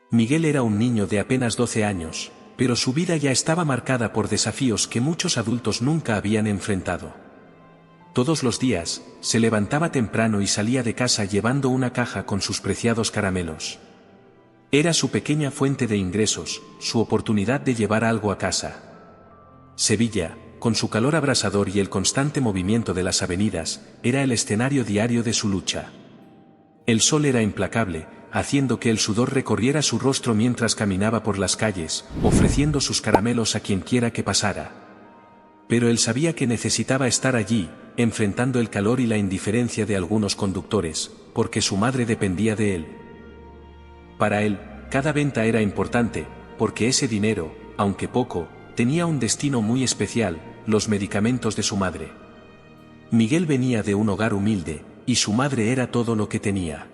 Miguel era un niño de apenas 12 años, pero su vida ya estaba marcada por desafíos que muchos adultos nunca habían enfrentado. Todos los días, se levantaba temprano y salía de casa llevando una caja con sus preciados caramelos. Era su pequeña fuente de ingresos, su oportunidad de llevar algo a casa. Sevilla, con su calor abrasador y el constante movimiento de las avenidas, era el escenario diario de su lucha. El sol era implacable, haciendo que el sudor recorriera su rostro mientras caminaba por las calles, ofreciendo sus caramelos a quien quiera que pasara. Pero él sabía que necesitaba estar allí, enfrentando el calor y la indiferencia de algunos conductores, porque su madre dependía de él. Para él, cada venta era importante, porque ese dinero, aunque poco, tenía un destino muy especial: los medicamentos de su madre. Miguel venía de un hogar humilde, y su madre era todo lo que tenía.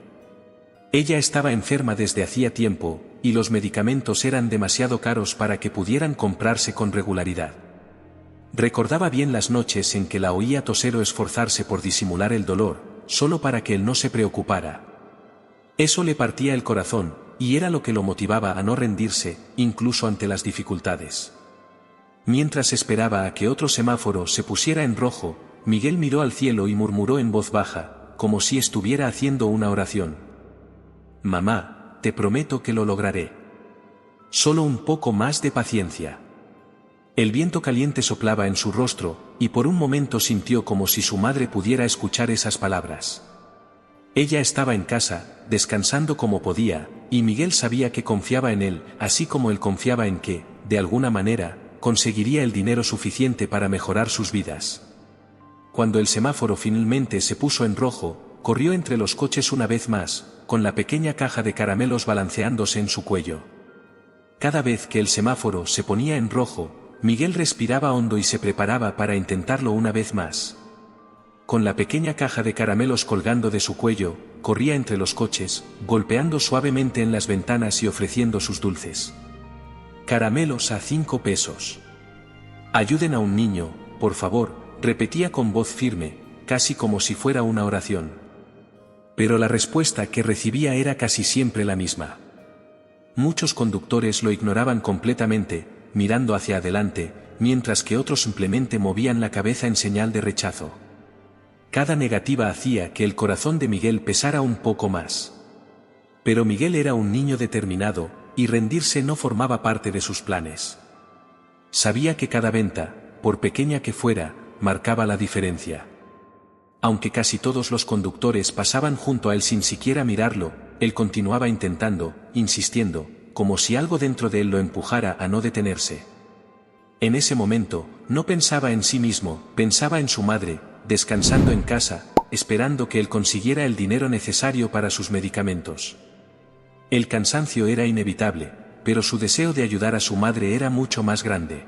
Ella estaba enferma desde hacía tiempo, y los medicamentos eran demasiado caros para que pudieran comprarse con regularidad. Recordaba bien las noches en que la oía toser o esforzarse por disimular el dolor, solo para que él no se preocupara. Eso le partía el corazón, y era lo que lo motivaba a no rendirse, incluso ante las dificultades. Mientras esperaba a que otro semáforo se pusiera en rojo, Miguel miró al cielo y murmuró en voz baja, como si estuviera haciendo una oración: «Mamá, te prometo que lo lograré. Solo un poco más de paciencia». El viento caliente soplaba en su rostro, y por un momento sintió como si su madre pudiera escuchar esas palabras. Ella estaba en casa, descansando como podía, y Miguel sabía que confiaba en él, así como él confiaba en que, de alguna manera, conseguiría el dinero suficiente para mejorar sus vidas. Cuando el semáforo finalmente se puso en rojo, corrió entre los coches una vez más, con la pequeña caja de caramelos balanceándose en su cuello. Cada vez que el semáforo se ponía en rojo, Miguel respiraba hondo y se preparaba para intentarlo una vez más. Con la pequeña caja de caramelos colgando de su cuello, corría entre los coches, golpeando suavemente en las ventanas y ofreciendo sus dulces. «Caramelos a 5 pesos. Ayuden a un niño, por favor», repetía con voz firme, casi como si fuera una oración. Pero la respuesta que recibía era casi siempre la misma. Muchos conductores lo ignoraban completamente, mirando hacia adelante, mientras que otros simplemente movían la cabeza en señal de rechazo. Cada negativa hacía que el corazón de Miguel pesara un poco más. Pero Miguel era un niño determinado, y rendirse no formaba parte de sus planes. Sabía que cada venta, por pequeña que fuera, marcaba la diferencia. Aunque casi todos los conductores pasaban junto a él sin siquiera mirarlo, él continuaba intentando, insistiendo, como si algo dentro de él lo empujara a no detenerse. En ese momento, no pensaba en sí mismo, pensaba en su madre, descansando en casa, esperando que él consiguiera el dinero necesario para sus medicamentos. El cansancio era inevitable, pero su deseo de ayudar a su madre era mucho más grande.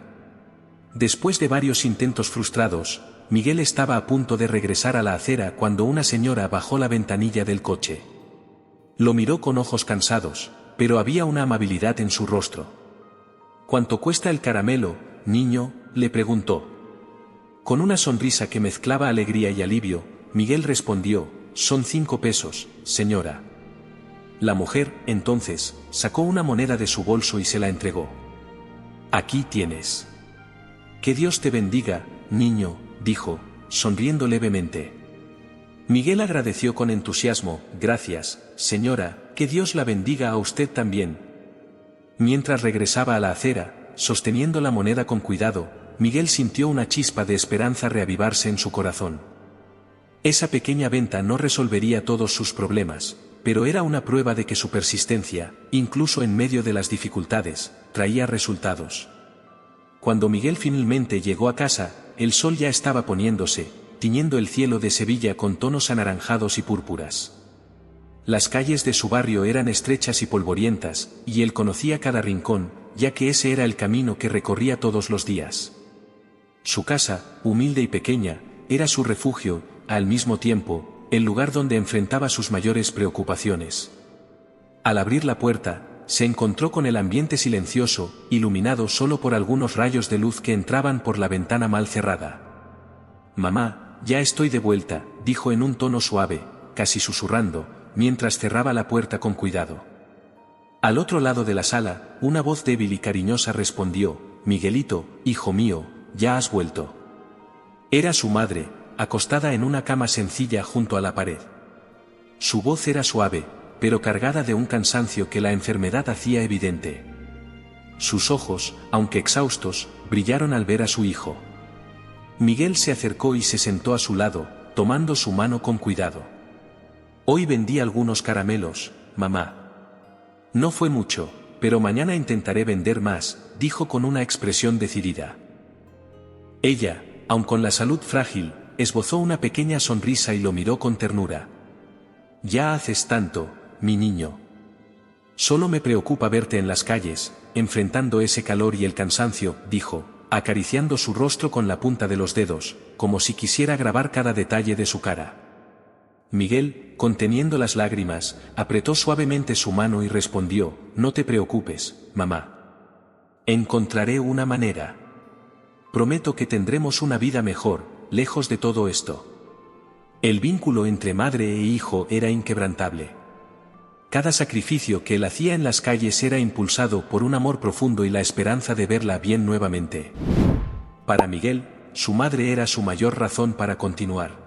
Después de varios intentos frustrados, Miguel estaba a punto de regresar a la acera cuando una señora bajó la ventanilla del coche. Lo miró con ojos cansados, pero había una amabilidad en su rostro. «¿Cuánto cuesta el caramelo, niño?», le preguntó. Con una sonrisa que mezclaba alegría y alivio, Miguel respondió: «Son 5 pesos, señora». La mujer, entonces, sacó una moneda de su bolso y se la entregó. «Aquí tienes». «Que Dios te bendiga, niño», dijo, sonriendo levemente. Miguel agradeció con entusiasmo: «Gracias, señora, que Dios la bendiga a usted también». Mientras regresaba a la acera, sosteniendo la moneda con cuidado, Miguel sintió una chispa de esperanza reavivarse en su corazón. Esa pequeña venta no resolvería todos sus problemas, pero era una prueba de que su persistencia, incluso en medio de las dificultades, traía resultados. Cuando Miguel finalmente llegó a casa, el sol ya estaba poniéndose, tiñendo el cielo de Sevilla con tonos anaranjados y púrpuras. Las calles de su barrio eran estrechas y polvorientas, y él conocía cada rincón, ya que ese era el camino que recorría todos los días. Su casa, humilde y pequeña, era su refugio, al mismo tiempo, el lugar donde enfrentaba sus mayores preocupaciones. Al abrir la puerta, se encontró con el ambiente silencioso, iluminado solo por algunos rayos de luz que entraban por la ventana mal cerrada. «Mamá, ya estoy de vuelta», dijo en un tono suave, casi susurrando, mientras cerraba la puerta con cuidado. Al otro lado de la sala, una voz débil y cariñosa respondió: «Miguelito, hijo mío, ya has vuelto». Era su madre, acostada en una cama sencilla junto a la pared. Su voz era suave, pero cargada de un cansancio que la enfermedad hacía evidente. Sus ojos, aunque exhaustos, brillaron al ver a su hijo. Miguel se acercó y se sentó a su lado, tomando su mano con cuidado. «Hoy vendí algunos caramelos, mamá. No fue mucho, pero mañana intentaré vender más», dijo con una expresión decidida. Ella, aun con la salud frágil, esbozó una pequeña sonrisa y lo miró con ternura. «Ya haces tanto, mi niño. Solo me preocupa verte en las calles, enfrentando ese calor y el cansancio», dijo, acariciando su rostro con la punta de los dedos, como si quisiera grabar cada detalle de su cara. Miguel, conteniendo las lágrimas, apretó suavemente su mano y respondió: «No te preocupes, mamá. Encontraré una manera. Prometo que tendremos una vida mejor, lejos de todo esto». El vínculo entre madre e hijo era inquebrantable. Cada sacrificio que él hacía en las calles era impulsado por un amor profundo y la esperanza de verla bien nuevamente. Para Miguel, su madre era su mayor razón para continuar.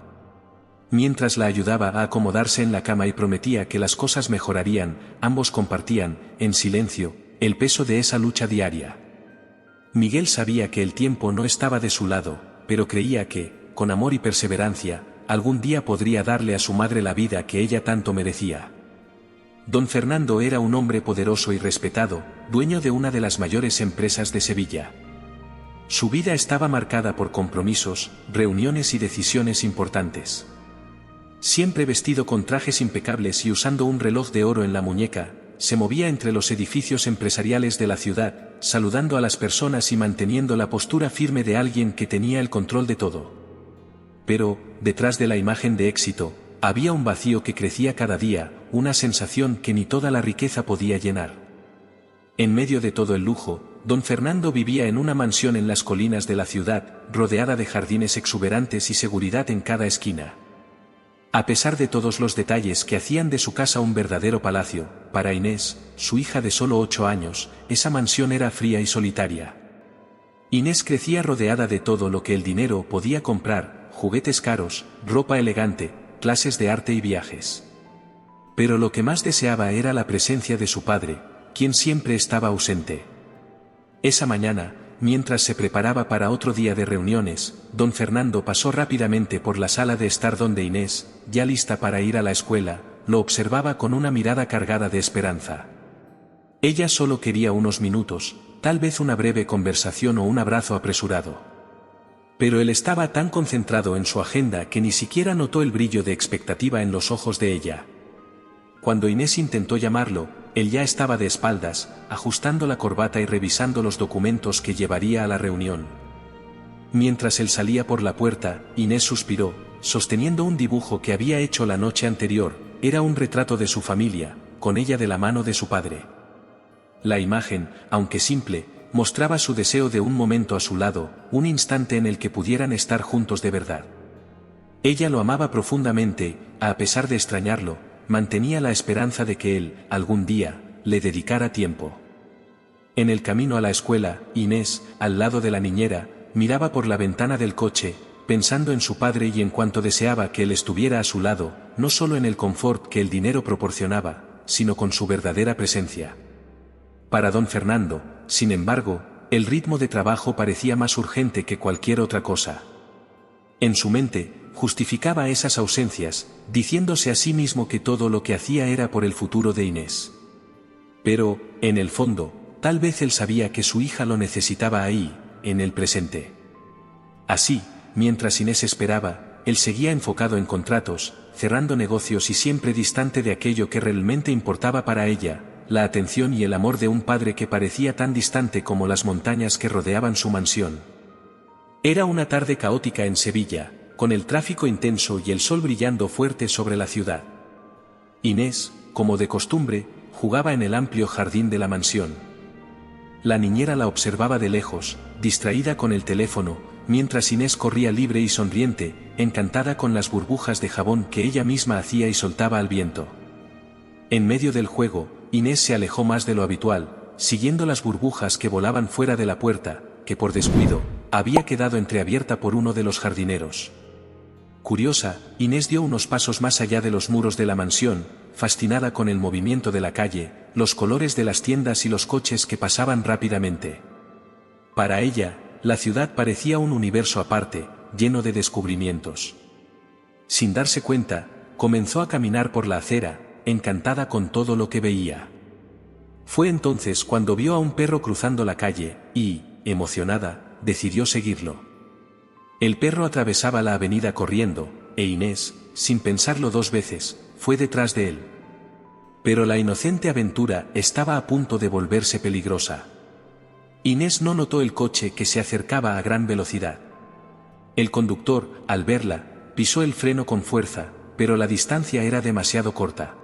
Mientras la ayudaba a acomodarse en la cama y prometía que las cosas mejorarían, ambos compartían, en silencio, el peso de esa lucha diaria. Miguel sabía que el tiempo no estaba de su lado, pero creía que, con amor y perseverancia, algún día podría darle a su madre la vida que ella tanto merecía. Don Fernando era un hombre poderoso y respetado, dueño de una de las mayores empresas de Sevilla. Su vida estaba marcada por compromisos, reuniones y decisiones importantes. Siempre vestido con trajes impecables y usando un reloj de oro en la muñeca, se movía entre los edificios empresariales de la ciudad, saludando a las personas y manteniendo la postura firme de alguien que tenía el control de todo. Pero, detrás de la imagen de éxito, había un vacío que crecía cada día, una sensación que ni toda la riqueza podía llenar. En medio de todo el lujo, don Fernando vivía en una mansión en las colinas de la ciudad, rodeada de jardines exuberantes y seguridad en cada esquina. A pesar de todos los detalles que hacían de su casa un verdadero palacio, para Inés, su hija de solo 8 años, esa mansión era fría y solitaria. Inés crecía rodeada de todo lo que el dinero podía comprar: juguetes caros, ropa elegante, clases de arte y viajes. Pero lo que más deseaba era la presencia de su padre, quien siempre estaba ausente. Esa mañana, mientras se preparaba para otro día de reuniones, don Fernando pasó rápidamente por la sala de estar donde Inés, ya lista para ir a la escuela, lo observaba con una mirada cargada de esperanza. Ella solo quería unos minutos, tal vez una breve conversación o un abrazo apresurado. Pero él estaba tan concentrado en su agenda que ni siquiera notó el brillo de expectativa en los ojos de ella. Cuando Inés intentó llamarlo, él ya estaba de espaldas, ajustando la corbata y revisando los documentos que llevaría a la reunión. Mientras él salía por la puerta, Inés suspiró, sosteniendo un dibujo que había hecho la noche anterior. Era un retrato de su familia, con ella de la mano de su padre. La imagen, aunque simple, mostraba su deseo de un momento a su lado, un instante en el que pudieran estar juntos de verdad. Ella lo amaba profundamente, a pesar de extrañarlo, mantenía la esperanza de que él, algún día, le dedicara tiempo. En el camino a la escuela, Inés, al lado de la niñera, miraba por la ventana del coche, pensando en su padre y en cuanto deseaba que él estuviera a su lado, no solo en el confort que el dinero proporcionaba, sino con su verdadera presencia. Para don Fernando, sin embargo, el ritmo de trabajo parecía más urgente que cualquier otra cosa. En su mente, justificaba esas ausencias, diciéndose a sí mismo que todo lo que hacía era por el futuro de Inés. Pero, en el fondo, tal vez él sabía que su hija lo necesitaba ahí, en el presente. Así, mientras Inés esperaba, él seguía enfocado en contratos, cerrando negocios y siempre distante de aquello que realmente importaba para ella, la atención y el amor de un padre que parecía tan distante como las montañas que rodeaban su mansión. Era una tarde caótica en Sevilla, con el tráfico intenso y el sol brillando fuerte sobre la ciudad. Inés, como de costumbre, jugaba en el amplio jardín de la mansión. La niñera la observaba de lejos, distraída con el teléfono, mientras Inés corría libre y sonriente, encantada con las burbujas de jabón que ella misma hacía y soltaba al viento. En medio del juego, Inés se alejó más de lo habitual, siguiendo las burbujas que volaban fuera de la puerta, que por descuido, había quedado entreabierta por uno de los jardineros. Curiosa, Inés dio unos pasos más allá de los muros de la mansión, fascinada con el movimiento de la calle, los colores de las tiendas y los coches que pasaban rápidamente. Para ella, la ciudad parecía un universo aparte, lleno de descubrimientos. Sin darse cuenta, comenzó a caminar por la acera, encantada con todo lo que veía. Fue entonces cuando vio a un perro cruzando la calle, y, emocionada, decidió seguirlo. El perro atravesaba la avenida corriendo, e Inés, sin pensarlo dos veces, fue detrás de él. Pero la inocente aventura estaba a punto de volverse peligrosa. Inés no notó el coche que se acercaba a gran velocidad. El conductor, al verla, pisó el freno con fuerza, pero la distancia era demasiado corta.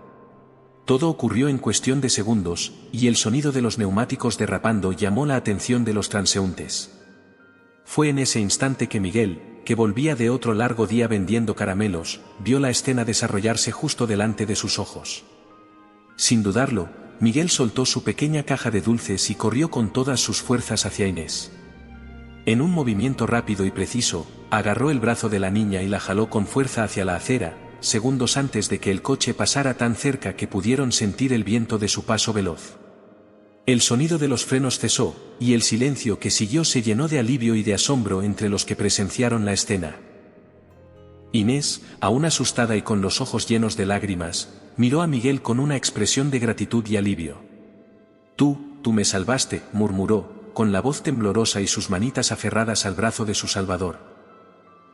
Todo ocurrió en cuestión de segundos, y el sonido de los neumáticos derrapando llamó la atención de los transeúntes. Fue en ese instante que Miguel, que volvía de otro largo día vendiendo caramelos, vio la escena desarrollarse justo delante de sus ojos. Sin dudarlo, Miguel soltó su pequeña caja de dulces y corrió con todas sus fuerzas hacia Inés. En un movimiento rápido y preciso, agarró el brazo de la niña y la jaló con fuerza hacia la acera, segundos antes de que el coche pasara tan cerca que pudieron sentir el viento de su paso veloz. El sonido de los frenos cesó, y el silencio que siguió se llenó de alivio y de asombro entre los que presenciaron la escena. Inés, aún asustada y con los ojos llenos de lágrimas, miró a Miguel con una expresión de gratitud y alivio. Tú me salvaste», murmuró, con la voz temblorosa y sus manitas aferradas al brazo de su salvador.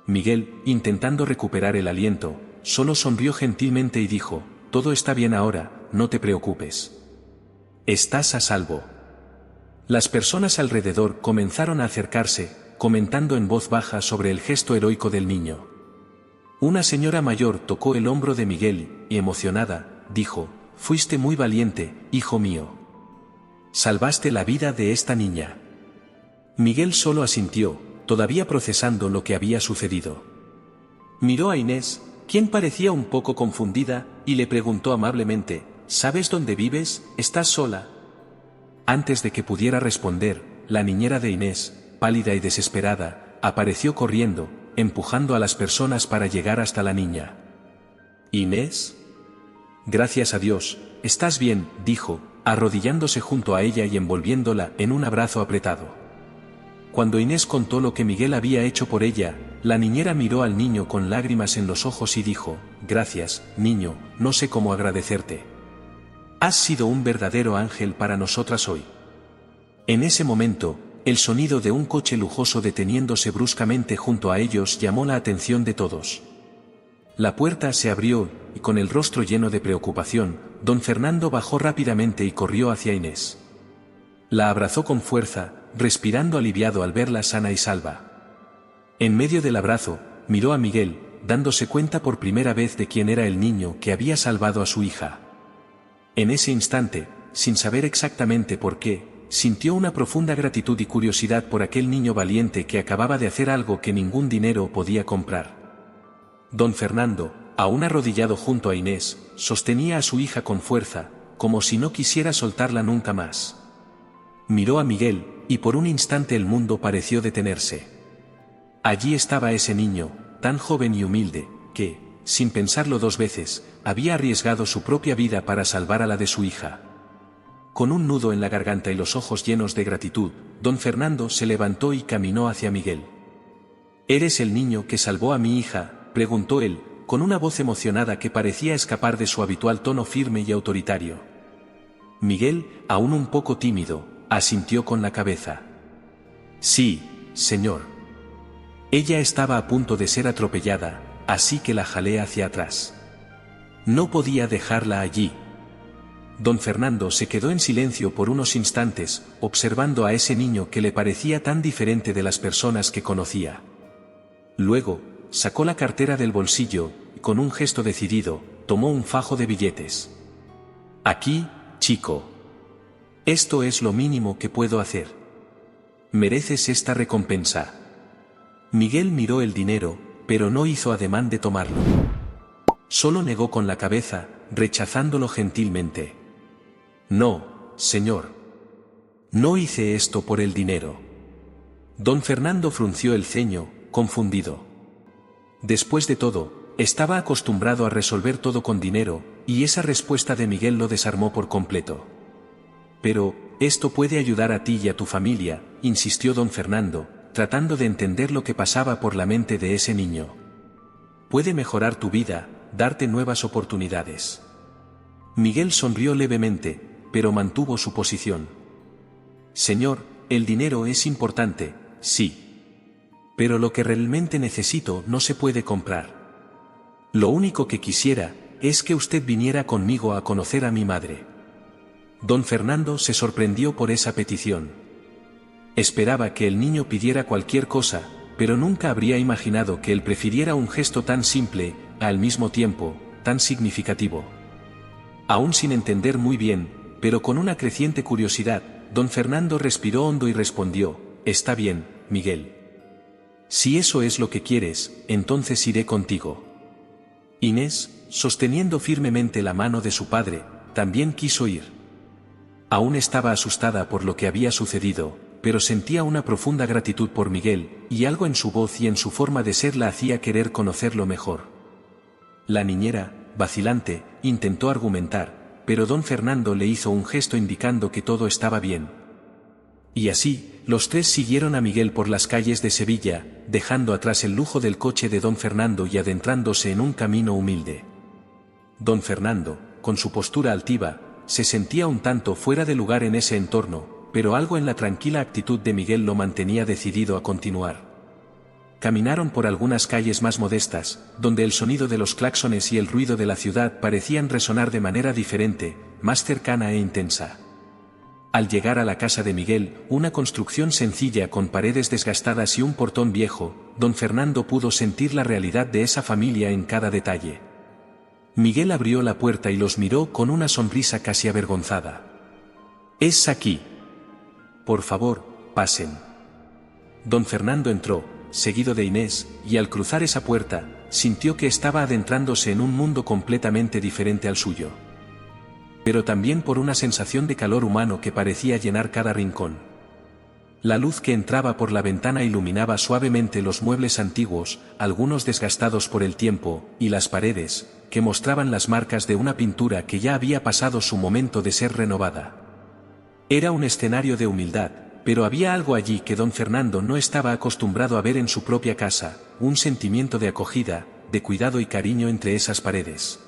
Miguel, intentando recuperar el aliento, solo sonrió gentilmente y dijo: «Todo está bien ahora, no te preocupes. Estás a salvo». Las personas alrededor comenzaron a acercarse, comentando en voz baja sobre el gesto heroico del niño. Una señora mayor tocó el hombro de Miguel, y emocionada, dijo: «Fuiste muy valiente, hijo mío. Salvaste la vida de esta niña». Miguel solo asintió, todavía procesando lo que había sucedido. Miró a Inés, quien parecía un poco confundida, y le preguntó amablemente: «¿Sabes dónde vives? ¿Estás sola?». Antes de que pudiera responder, la niñera de Inés, pálida y desesperada, apareció corriendo, empujando a las personas para llegar hasta la niña. «¿Inés? Gracias a Dios, estás bien», dijo, arrodillándose junto a ella y envolviéndola en un abrazo apretado. Cuando Inés contó lo que Miguel había hecho por ella, la niñera miró al niño con lágrimas en los ojos y dijo: «Gracias, niño, no sé cómo agradecerte. Has sido un verdadero ángel para nosotras hoy». En ese momento, el sonido de un coche lujoso deteniéndose bruscamente junto a ellos llamó la atención de todos. La puerta se abrió, y con el rostro lleno de preocupación, don Fernando bajó rápidamente y corrió hacia Inés. La abrazó con fuerza, respirando aliviado al verla sana y salva. En medio del abrazo, miró a Miguel, dándose cuenta por primera vez de quién era el niño que había salvado a su hija. En ese instante, sin saber exactamente por qué, sintió una profunda gratitud y curiosidad por aquel niño valiente que acababa de hacer algo que ningún dinero podía comprar. Don Fernando, aún arrodillado junto a Inés, sostenía a su hija con fuerza, como si no quisiera soltarla nunca más. Miró a Miguel, y por un instante el mundo pareció detenerse. Allí estaba ese niño, tan joven y humilde, que, sin pensarlo dos veces, había arriesgado su propia vida para salvar a la de su hija. Con un nudo en la garganta y los ojos llenos de gratitud, don Fernando se levantó y caminó hacia Miguel. «¿Eres el niño que salvó a mi hija?», preguntó él, con una voz emocionada que parecía escapar de su habitual tono firme y autoritario. Miguel, aún un poco tímido, asintió con la cabeza. «Sí, señor. Ella estaba a punto de ser atropellada, así que la jalé hacia atrás. No podía dejarla allí». Don Fernando se quedó en silencio por unos instantes, observando a ese niño que le parecía tan diferente de las personas que conocía. Luego, sacó la cartera del bolsillo, y con un gesto decidido, tomó un fajo de billetes. «Aquí, chico. Esto es lo mínimo que puedo hacer. Mereces esta recompensa». Miguel miró el dinero, pero no hizo ademán de tomarlo. Solo negó con la cabeza, rechazándolo gentilmente. No, señor. No hice esto por el dinero. Don Fernando frunció el ceño, confundido. Después de todo, estaba acostumbrado a resolver todo con dinero, y esa respuesta de Miguel lo desarmó por completo. Pero, esto puede ayudar a ti y a tu familia, insistió don Fernando, tratando de entender lo que pasaba por la mente de ese niño. Puede mejorar tu vida, darte nuevas oportunidades. Miguel sonrió levemente, pero mantuvo su posición. Señor, el dinero es importante, sí. Pero lo que realmente necesito no se puede comprar. Lo único que quisiera es que usted viniera conmigo a conocer a mi madre. Don Fernando se sorprendió por esa petición. Esperaba que el niño pidiera cualquier cosa, pero nunca habría imaginado que él prefiriera un gesto tan simple, al mismo tiempo, tan significativo. Aún sin entender muy bien, pero con una creciente curiosidad, don Fernando respiró hondo y respondió: «Está bien, Miguel. Si eso es lo que quieres, entonces iré contigo». Inés, sosteniendo firmemente la mano de su padre, también quiso ir. Aún estaba asustada por lo que había sucedido, pero sentía una profunda gratitud por Miguel, y algo en su voz y en su forma de ser la hacía querer conocerlo mejor. La niñera, vacilante, intentó argumentar, pero don Fernando le hizo un gesto indicando que todo estaba bien. Y así, los tres siguieron a Miguel por las calles de Sevilla, dejando atrás el lujo del coche de don Fernando y adentrándose en un camino humilde. Don Fernando, con su postura altiva, se sentía un tanto fuera de lugar en ese entorno, pero algo en la tranquila actitud de Miguel lo mantenía decidido a continuar. Caminaron por algunas calles más modestas, donde el sonido de los claxones y el ruido de la ciudad parecían resonar de manera diferente, más cercana e intensa. Al llegar a la casa de Miguel, una construcción sencilla con paredes desgastadas y un portón viejo, don Fernando pudo sentir la realidad de esa familia en cada detalle. Miguel abrió la puerta y los miró con una sonrisa casi avergonzada. «¿Es aquí? Por favor, pasen». Don Fernando entró, seguido de Inés, y al cruzar esa puerta, sintió que estaba adentrándose en un mundo completamente diferente al suyo. Pero también por una sensación de calor humano que parecía llenar cada rincón. La luz que entraba por la ventana iluminaba suavemente los muebles antiguos, algunos desgastados por el tiempo, y las paredes, que mostraban las marcas de una pintura que ya había pasado su momento de ser renovada. Era un escenario de humildad, pero había algo allí que don Fernando no estaba acostumbrado a ver en su propia casa, un sentimiento de acogida, de cuidado y cariño entre esas paredes.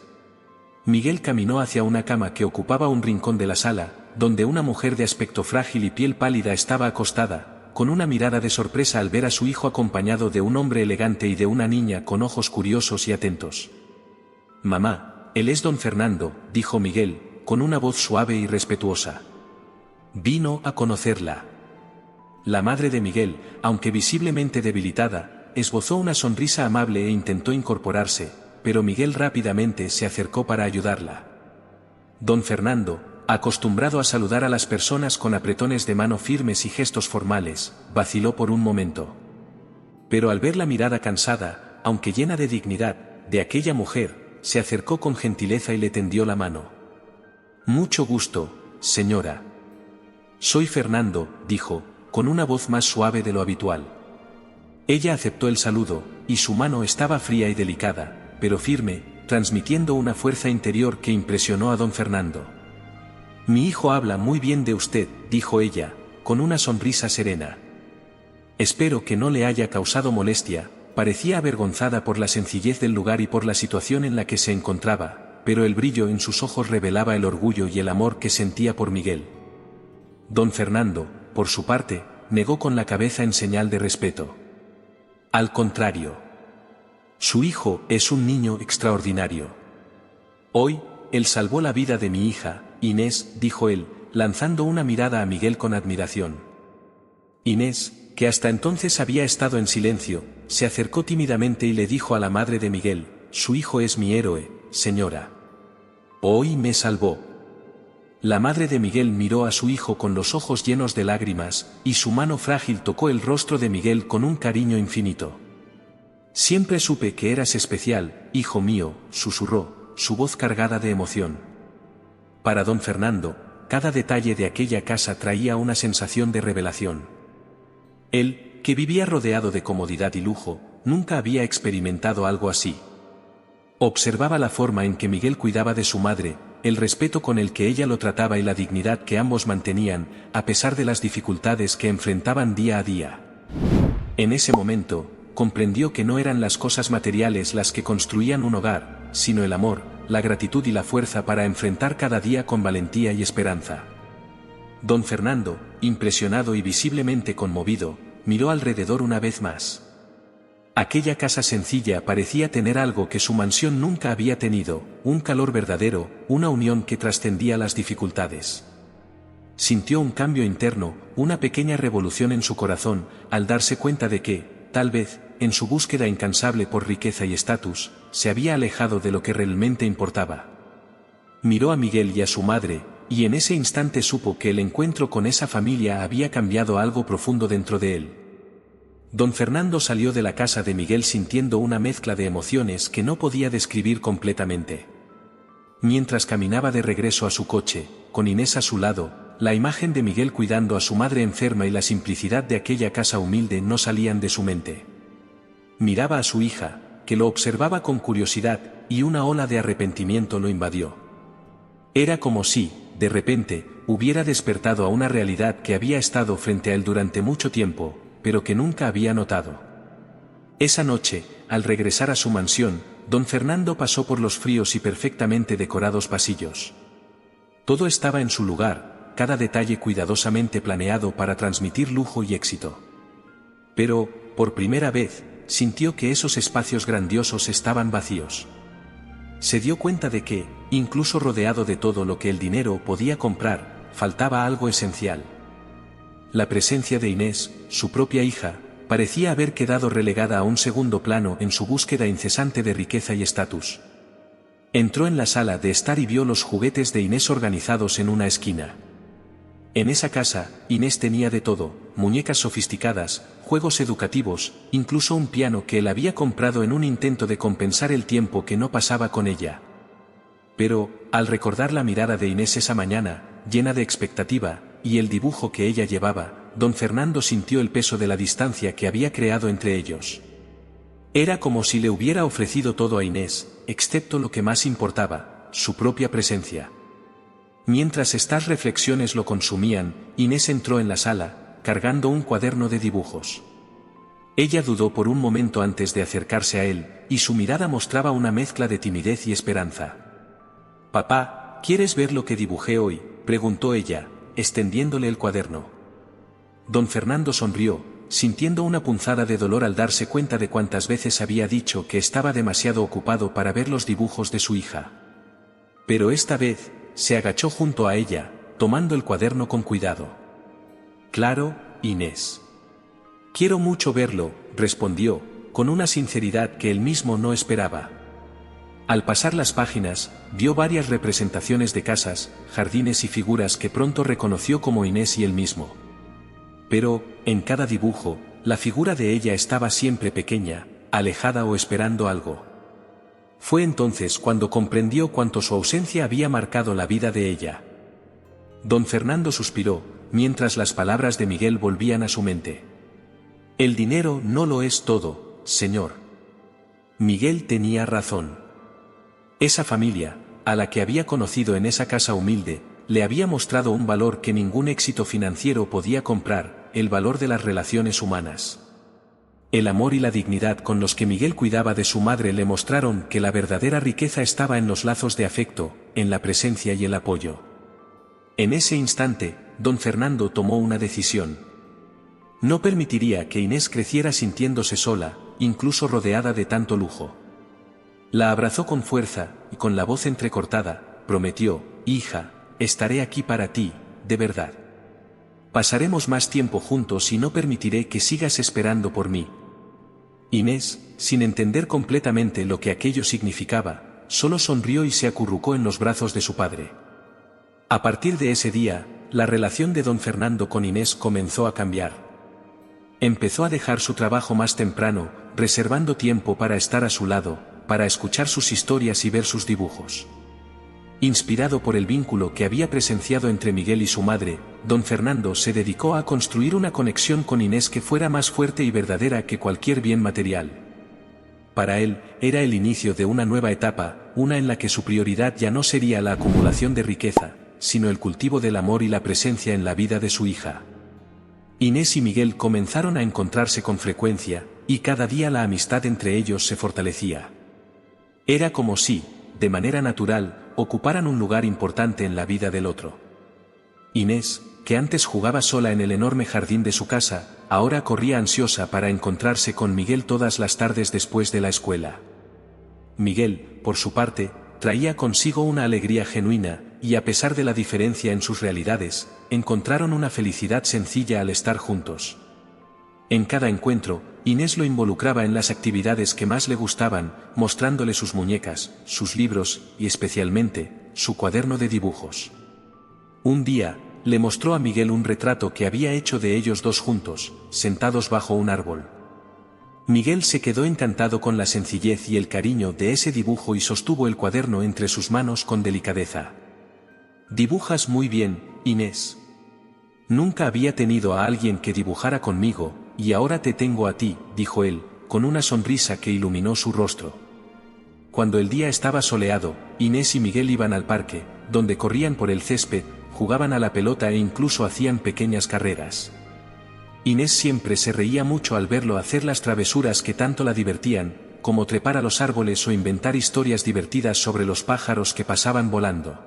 Miguel caminó hacia una cama que ocupaba un rincón de la sala, donde una mujer de aspecto frágil y piel pálida estaba acostada, con una mirada de sorpresa al ver a su hijo acompañado de un hombre elegante y de una niña con ojos curiosos y atentos. «Mamá, él es don Fernando», dijo Miguel, con una voz suave y respetuosa. Vino a conocerla. La madre de Miguel, aunque visiblemente debilitada, esbozó una sonrisa amable e intentó incorporarse, pero Miguel rápidamente se acercó para ayudarla. Don Fernando, acostumbrado a saludar a las personas con apretones de mano firmes y gestos formales, vaciló por un momento. Pero al ver la mirada cansada, aunque llena de dignidad, de aquella mujer, se acercó con gentileza y le tendió la mano. «Mucho gusto, señora». «Soy Fernando», dijo, con una voz más suave de lo habitual. Ella aceptó el saludo, y su mano estaba fría y delicada, pero firme, transmitiendo una fuerza interior que impresionó a don Fernando. «Mi hijo habla muy bien de usted», dijo ella, con una sonrisa serena. «Espero que no le haya causado molestia». Parecía avergonzada por la sencillez del lugar y por la situación en la que se encontraba, pero el brillo en sus ojos revelaba el orgullo y el amor que sentía por Miguel. Don Fernando, por su parte, negó con la cabeza en señal de respeto. «Al contrario. Su hijo es un niño extraordinario. Hoy, él salvó la vida de mi hija, Inés», dijo él, lanzando una mirada a Miguel con admiración. Inés, que hasta entonces había estado en silencio, se acercó tímidamente y le dijo a la madre de Miguel: «Su hijo es mi héroe, señora. Hoy me salvó». La madre de Miguel miró a su hijo con los ojos llenos de lágrimas, y su mano frágil tocó el rostro de Miguel con un cariño infinito. «Siempre supe que eras especial, hijo mío», susurró, su voz cargada de emoción. Para don Fernando, cada detalle de aquella casa traía una sensación de revelación. Él, que vivía rodeado de comodidad y lujo, nunca había experimentado algo así. Observaba la forma en que Miguel cuidaba de su madre, el respeto con el que ella lo trataba y la dignidad que ambos mantenían, a pesar de las dificultades que enfrentaban día a día. En ese momento, comprendió que no eran las cosas materiales las que construían un hogar, sino el amor, la gratitud y la fuerza para enfrentar cada día con valentía y esperanza. Don Fernando, impresionado y visiblemente conmovido, miró alrededor una vez más. Aquella casa sencilla parecía tener algo que su mansión nunca había tenido, un calor verdadero, una unión que trascendía las dificultades. Sintió un cambio interno, una pequeña revolución en su corazón, al darse cuenta de que, tal vez, en su búsqueda incansable por riqueza y estatus, se había alejado de lo que realmente importaba. Miró a Miguel y a su madre, y en ese instante supo que el encuentro con esa familia había cambiado algo profundo dentro de él. Don Fernando salió de la casa de Miguel sintiendo una mezcla de emociones que no podía describir completamente. Mientras caminaba de regreso a su coche, con Inés a su lado, la imagen de Miguel cuidando a su madre enferma y la simplicidad de aquella casa humilde no salían de su mente. Miraba a su hija, que lo observaba con curiosidad, y una ola de arrepentimiento lo invadió. Era como si, de repente, hubiera despertado a una realidad que había estado frente a él durante mucho tiempo, pero que nunca había notado. Esa noche, al regresar a su mansión, don Fernando pasó por los fríos y perfectamente decorados pasillos. Todo estaba en su lugar, cada detalle cuidadosamente planeado para transmitir lujo y éxito. Pero, por primera vez, sintió que esos espacios grandiosos estaban vacíos. Se dio cuenta de que, incluso rodeado de todo lo que el dinero podía comprar, faltaba algo esencial. La presencia de Inés, su propia hija, parecía haber quedado relegada a un segundo plano en su búsqueda incesante de riqueza y estatus. Entró en la sala de estar y vio los juguetes de Inés organizados en una esquina. En esa casa, Inés tenía de todo, muñecas sofisticadas, juegos educativos, incluso un piano que él había comprado en un intento de compensar el tiempo que no pasaba con ella. Pero, al recordar la mirada de Inés esa mañana, llena de expectativa, y el dibujo que ella llevaba, don Fernando sintió el peso de la distancia que había creado entre ellos. Era como si le hubiera ofrecido todo a Inés, excepto lo que más importaba, su propia presencia. Mientras estas reflexiones lo consumían, Inés entró en la sala, cargando un cuaderno de dibujos. Ella dudó por un momento antes de acercarse a él, y su mirada mostraba una mezcla de timidez y esperanza. «Papá, ¿quieres ver lo que dibujé hoy?», preguntó ella, extendiéndole el cuaderno. Don Fernando sonrió, sintiendo una punzada de dolor al darse cuenta de cuántas veces había dicho que estaba demasiado ocupado para ver los dibujos de su hija. Pero esta vez, se agachó junto a ella, tomando el cuaderno con cuidado. «Claro, Inés. Quiero mucho verlo», respondió, con una sinceridad que él mismo no esperaba. Al pasar las páginas, vio varias representaciones de casas, jardines y figuras que pronto reconoció como Inés y él mismo. Pero, en cada dibujo, la figura de ella estaba siempre pequeña, alejada o esperando algo. Fue entonces cuando comprendió cuánto su ausencia había marcado la vida de ella. Don Fernando suspiró, mientras las palabras de Miguel volvían a su mente. «El dinero no lo es todo, señor». Miguel tenía razón. Esa familia, a la que había conocido en esa casa humilde, le había mostrado un valor que ningún éxito financiero podía comprar, el valor de las relaciones humanas. El amor y la dignidad con los que Miguel cuidaba de su madre le mostraron que la verdadera riqueza estaba en los lazos de afecto, en la presencia y el apoyo. En ese instante, don Fernando tomó una decisión. No permitiría que Inés creciera sintiéndose sola, incluso rodeada de tanto lujo. La abrazó con fuerza, y con la voz entrecortada, prometió: «Hija, estaré aquí para ti, de verdad. Pasaremos más tiempo juntos y no permitiré que sigas esperando por mí». Inés, sin entender completamente lo que aquello significaba, solo sonrió y se acurrucó en los brazos de su padre. A partir de ese día, la relación de don Fernando con Inés comenzó a cambiar. Empezó a dejar su trabajo más temprano, reservando tiempo para estar a su lado, para escuchar sus historias y ver sus dibujos. Inspirado por el vínculo que había presenciado entre Miguel y su madre, don Fernando se dedicó a construir una conexión con Inés que fuera más fuerte y verdadera que cualquier bien material. Para él, era el inicio de una nueva etapa, una en la que su prioridad ya no sería la acumulación de riqueza, sino el cultivo del amor y la presencia en la vida de su hija. Inés y Miguel comenzaron a encontrarse con frecuencia, y cada día la amistad entre ellos se fortalecía. Era como si, de manera natural, ocuparan un lugar importante en la vida del otro. Inés, que antes jugaba sola en el enorme jardín de su casa, ahora corría ansiosa para encontrarse con Miguel todas las tardes después de la escuela. Miguel, por su parte, traía consigo una alegría genuina, y a pesar de la diferencia en sus realidades, encontraron una felicidad sencilla al estar juntos. En cada encuentro, Inés lo involucraba en las actividades que más le gustaban, mostrándole sus muñecas, sus libros, y especialmente, su cuaderno de dibujos. Un día, le mostró a Miguel un retrato que había hecho de ellos dos juntos, sentados bajo un árbol. Miguel se quedó encantado con la sencillez y el cariño de ese dibujo y sostuvo el cuaderno entre sus manos con delicadeza. «Dibujas muy bien, Inés. Nunca había tenido a alguien que dibujara conmigo, y ahora te tengo a ti», dijo él, con una sonrisa que iluminó su rostro. Cuando el día estaba soleado, Inés y Miguel iban al parque, donde corrían por el césped, jugaban a la pelota e incluso hacían pequeñas carreras. Inés siempre se reía mucho al verlo hacer las travesuras que tanto la divertían, como trepar a los árboles o inventar historias divertidas sobre los pájaros que pasaban volando.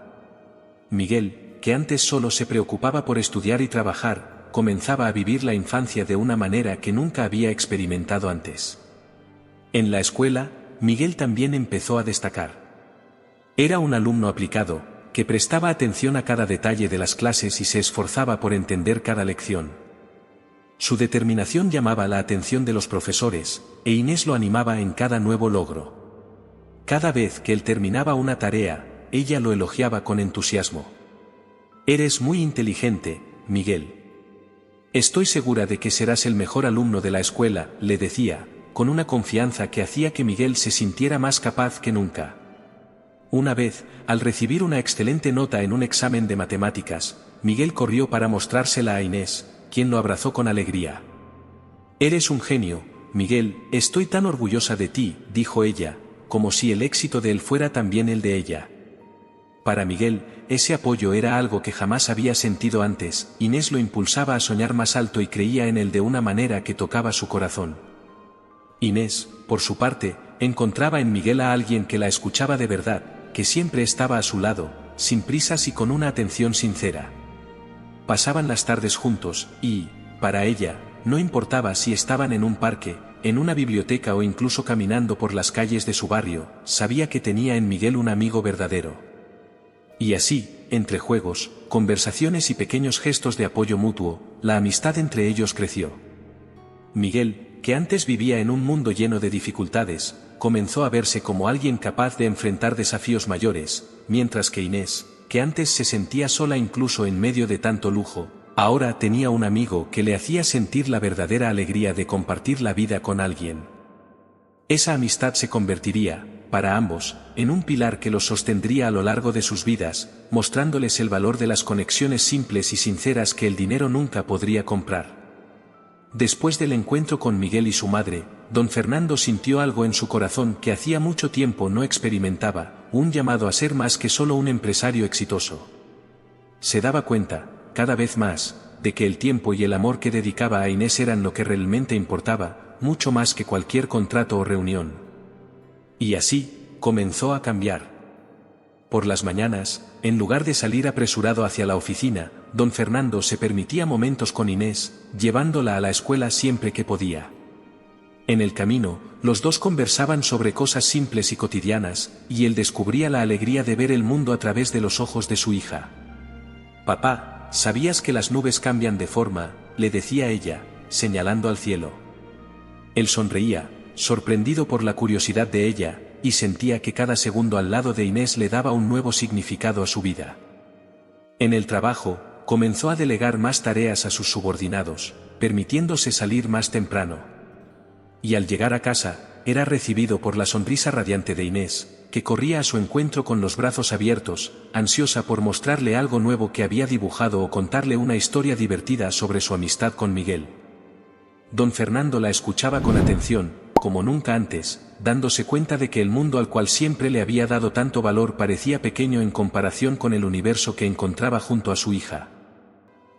Miguel, que antes solo se preocupaba por estudiar y trabajar, comenzaba a vivir la infancia de una manera que nunca había experimentado antes. En la escuela, Miguel también empezó a destacar. Era un alumno aplicado, que prestaba atención a cada detalle de las clases y se esforzaba por entender cada lección. Su determinación llamaba la atención de los profesores, e Inés lo animaba en cada nuevo logro. Cada vez que él terminaba una tarea, ella lo elogiaba con entusiasmo. «Eres muy inteligente, Miguel. Estoy segura de que serás el mejor alumno de la escuela», le decía, con una confianza que hacía que Miguel se sintiera más capaz que nunca. Una vez, al recibir una excelente nota en un examen de matemáticas, Miguel corrió para mostrársela a Inés, quien lo abrazó con alegría. «Eres un genio, Miguel, estoy tan orgullosa de ti», dijo ella, como si el éxito de él fuera también el de ella. Para Miguel, ese apoyo era algo que jamás había sentido antes. Inés lo impulsaba a soñar más alto y creía en él de una manera que tocaba su corazón. Inés, por su parte, encontraba en Miguel a alguien que la escuchaba de verdad, que siempre estaba a su lado, sin prisas y con una atención sincera. Pasaban las tardes juntos, y, para ella, no importaba si estaban en un parque, en una biblioteca o incluso caminando por las calles de su barrio, sabía que tenía en Miguel un amigo verdadero. Y así, entre juegos, conversaciones y pequeños gestos de apoyo mutuo, la amistad entre ellos creció. Miguel, que antes vivía en un mundo lleno de dificultades, comenzó a verse como alguien capaz de enfrentar desafíos mayores, mientras que Inés, que antes se sentía sola incluso en medio de tanto lujo, ahora tenía un amigo que le hacía sentir la verdadera alegría de compartir la vida con alguien. Esa amistad se convertiría, para ambos, en un pilar que los sostendría a lo largo de sus vidas, mostrándoles el valor de las conexiones simples y sinceras que el dinero nunca podría comprar. Después del encuentro con Miguel y su madre, don Fernando sintió algo en su corazón que hacía mucho tiempo no experimentaba, un llamado a ser más que solo un empresario exitoso. Se daba cuenta, cada vez más, de que el tiempo y el amor que dedicaba a Inés eran lo que realmente importaba, mucho más que cualquier contrato o reunión. Y así, comenzó a cambiar. Por las mañanas, en lugar de salir apresurado hacia la oficina, don Fernando se permitía momentos con Inés, llevándola a la escuela siempre que podía. En el camino, los dos conversaban sobre cosas simples y cotidianas, y él descubría la alegría de ver el mundo a través de los ojos de su hija. «Papá, ¿sabías que las nubes cambian de forma?», le decía ella, señalando al cielo. Él sonreía, sorprendido por la curiosidad de ella, y sentía que cada segundo al lado de Inés le daba un nuevo significado a su vida. En el trabajo, comenzó a delegar más tareas a sus subordinados, permitiéndose salir más temprano. Y al llegar a casa, era recibido por la sonrisa radiante de Inés, que corría a su encuentro con los brazos abiertos, ansiosa por mostrarle algo nuevo que había dibujado o contarle una historia divertida sobre su amistad con Miguel. Don Fernando la escuchaba con atención, como nunca antes, dándose cuenta de que el mundo al cual siempre le había dado tanto valor parecía pequeño en comparación con el universo que encontraba junto a su hija.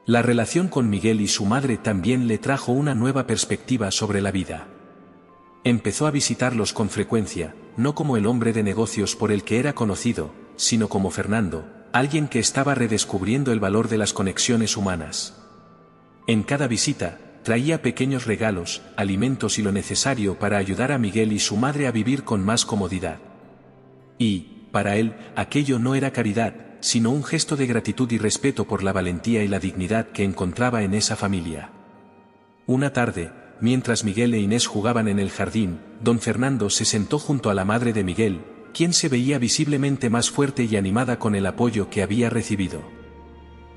La relación con Miguel y su madre también le trajo una nueva perspectiva sobre la vida. Empezó a visitarlos con frecuencia, no como el hombre de negocios por el que era conocido, sino como Fernando, alguien que estaba redescubriendo el valor de las conexiones humanas. En cada visita, traía pequeños regalos, alimentos y lo necesario para ayudar a Miguel y su madre a vivir con más comodidad. Y, para él, aquello no era caridad, sino un gesto de gratitud y respeto por la valentía y la dignidad que encontraba en esa familia. Una tarde, mientras Miguel e Inés jugaban en el jardín, don Fernando se sentó junto a la madre de Miguel, quien se veía visiblemente más fuerte y animada con el apoyo que había recibido.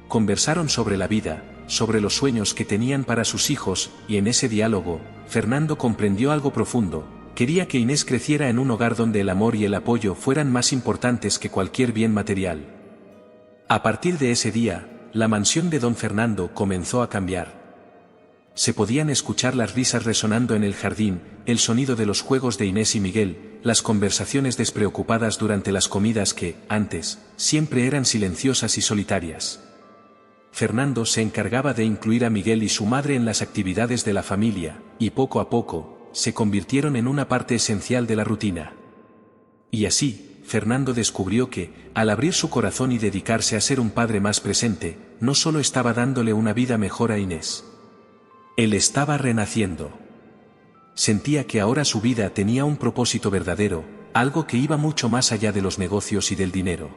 Conversaron sobre la vida, sobre los sueños que tenían para sus hijos, y en ese diálogo, Fernando comprendió algo profundo: quería que Inés creciera en un hogar donde el amor y el apoyo fueran más importantes que cualquier bien material. A partir de ese día, la mansión de don Fernando comenzó a cambiar. Se podían escuchar las risas resonando en el jardín, el sonido de los juegos de Inés y Miguel, las conversaciones despreocupadas durante las comidas que, antes, siempre eran silenciosas y solitarias. Fernando se encargaba de incluir a Miguel y su madre en las actividades de la familia, y poco a poco, se convirtieron en una parte esencial de la rutina. Y así, Fernando descubrió que, al abrir su corazón y dedicarse a ser un padre más presente, no solo estaba dándole una vida mejor a Inés. Él estaba renaciendo. Sentía que ahora su vida tenía un propósito verdadero, algo que iba mucho más allá de los negocios y del dinero.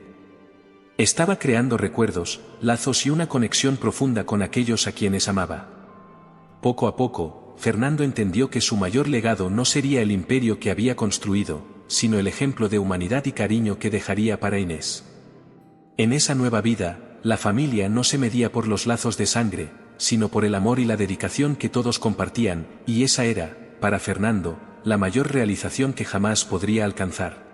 Estaba creando recuerdos, lazos y una conexión profunda con aquellos a quienes amaba. Poco a poco, Fernando entendió que su mayor legado no sería el imperio que había construido, sino el ejemplo de humanidad y cariño que dejaría para Inés. En esa nueva vida, la familia no se medía por los lazos de sangre, sino por el amor y la dedicación que todos compartían, y esa era, para Fernando, la mayor realización que jamás podría alcanzar.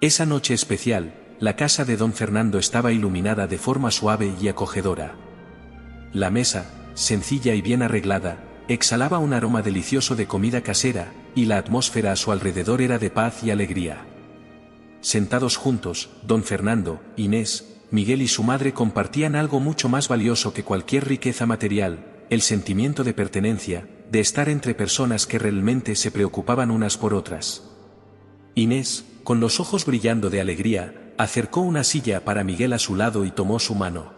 Esa noche especial, la casa de don Fernando estaba iluminada de forma suave y acogedora. La mesa, sencilla y bien arreglada, exhalaba un aroma delicioso de comida casera, y la atmósfera a su alrededor era de paz y alegría. Sentados juntos, don Fernando, Inés, Miguel y su madre compartían algo mucho más valioso que cualquier riqueza material: el sentimiento de pertenencia, de estar entre personas que realmente se preocupaban unas por otras. Inés, con los ojos brillando de alegría, acercó una silla para Miguel a su lado y tomó su mano.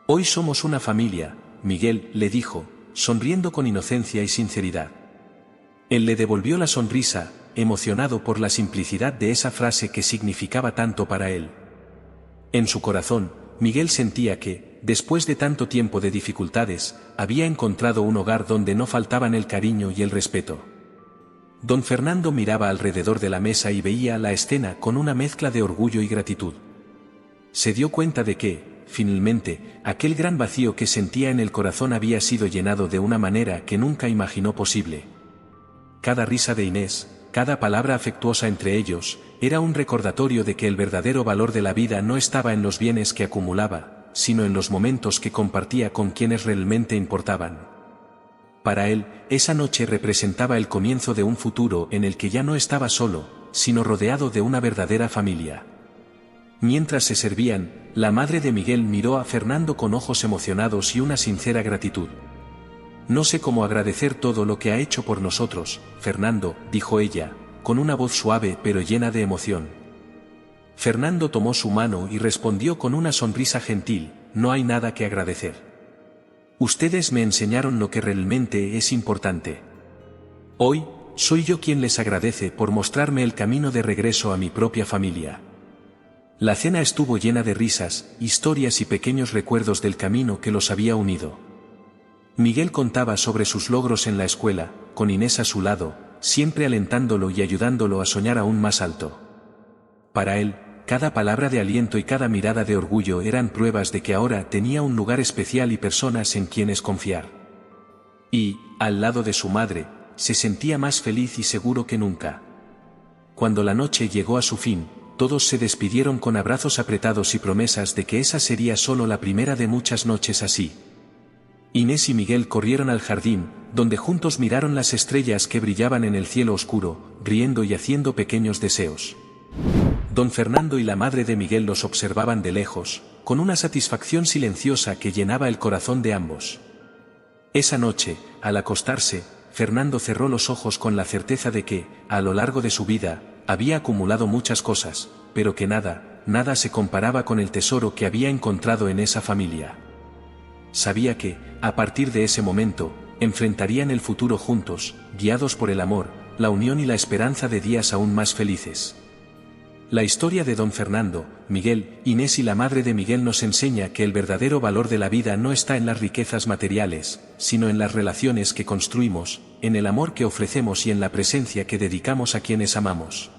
«Hoy somos una familia», Miguel le dijo, sonriendo con inocencia y sinceridad. Él le devolvió la sonrisa, emocionado por la simplicidad de esa frase que significaba tanto para él. En su corazón, Miguel sentía que, después de tanto tiempo de dificultades, había encontrado un hogar donde no faltaban el cariño y el respeto. Don Fernando miraba alrededor de la mesa y veía la escena con una mezcla de orgullo y gratitud. Se dio cuenta de que, finalmente, aquel gran vacío que sentía en el corazón había sido llenado de una manera que nunca imaginó posible. Cada risa de Inés, cada palabra afectuosa entre ellos, era un recordatorio de que el verdadero valor de la vida no estaba en los bienes que acumulaba, sino en los momentos que compartía con quienes realmente importaban. Para él, esa noche representaba el comienzo de un futuro en el que ya no estaba solo, sino rodeado de una verdadera familia. Mientras se servían, la madre de Miguel miró a Fernando con ojos emocionados y una sincera gratitud. «No sé cómo agradecer todo lo que ha hecho por nosotros, Fernando», dijo ella, con una voz suave pero llena de emoción. Fernando tomó su mano y respondió con una sonrisa gentil: «No hay nada que agradecer. Ustedes me enseñaron lo que realmente es importante. Hoy, soy yo quien les agradece por mostrarme el camino de regreso a mi propia familia». La cena estuvo llena de risas, historias y pequeños recuerdos del camino que los había unido. Miguel contaba sobre sus logros en la escuela, con Inés a su lado, siempre alentándolo y ayudándolo a soñar aún más alto. Para él, cada palabra de aliento y cada mirada de orgullo eran pruebas de que ahora tenía un lugar especial y personas en quienes confiar. Y, al lado de su madre, se sentía más feliz y seguro que nunca. Cuando la noche llegó a su fin, todos se despidieron con abrazos apretados y promesas de que esa sería solo la primera de muchas noches así. Inés y Miguel corrieron al jardín, donde juntos miraron las estrellas que brillaban en el cielo oscuro, riendo y haciendo pequeños deseos. Don Fernando y la madre de Miguel los observaban de lejos, con una satisfacción silenciosa que llenaba el corazón de ambos. Esa noche, al acostarse, Fernando cerró los ojos con la certeza de que, a lo largo de su vida, había acumulado muchas cosas, pero que nada se comparaba con el tesoro que había encontrado en esa familia. Sabía que, a partir de ese momento, enfrentarían el futuro juntos, guiados por el amor, la unión y la esperanza de días aún más felices. La historia de don Fernando, Miguel, Inés y la madre de Miguel nos enseña que el verdadero valor de la vida no está en las riquezas materiales, sino en las relaciones que construimos, en el amor que ofrecemos y en la presencia que dedicamos a quienes amamos.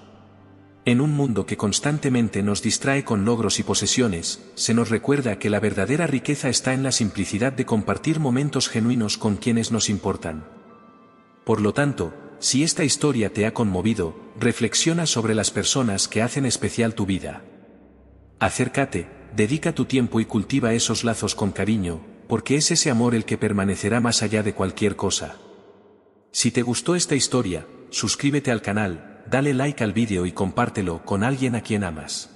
En un mundo que constantemente nos distrae con logros y posesiones, se nos recuerda que la verdadera riqueza está en la simplicidad de compartir momentos genuinos con quienes nos importan. Por lo tanto, si esta historia te ha conmovido, reflexiona sobre las personas que hacen especial tu vida. Acércate, dedica tu tiempo y cultiva esos lazos con cariño, porque es ese amor el que permanecerá más allá de cualquier cosa. Si te gustó esta historia, suscríbete al canal, dale like al vídeo y compártelo con alguien a quien amas.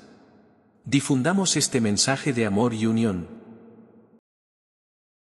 Difundamos este mensaje de amor y unión.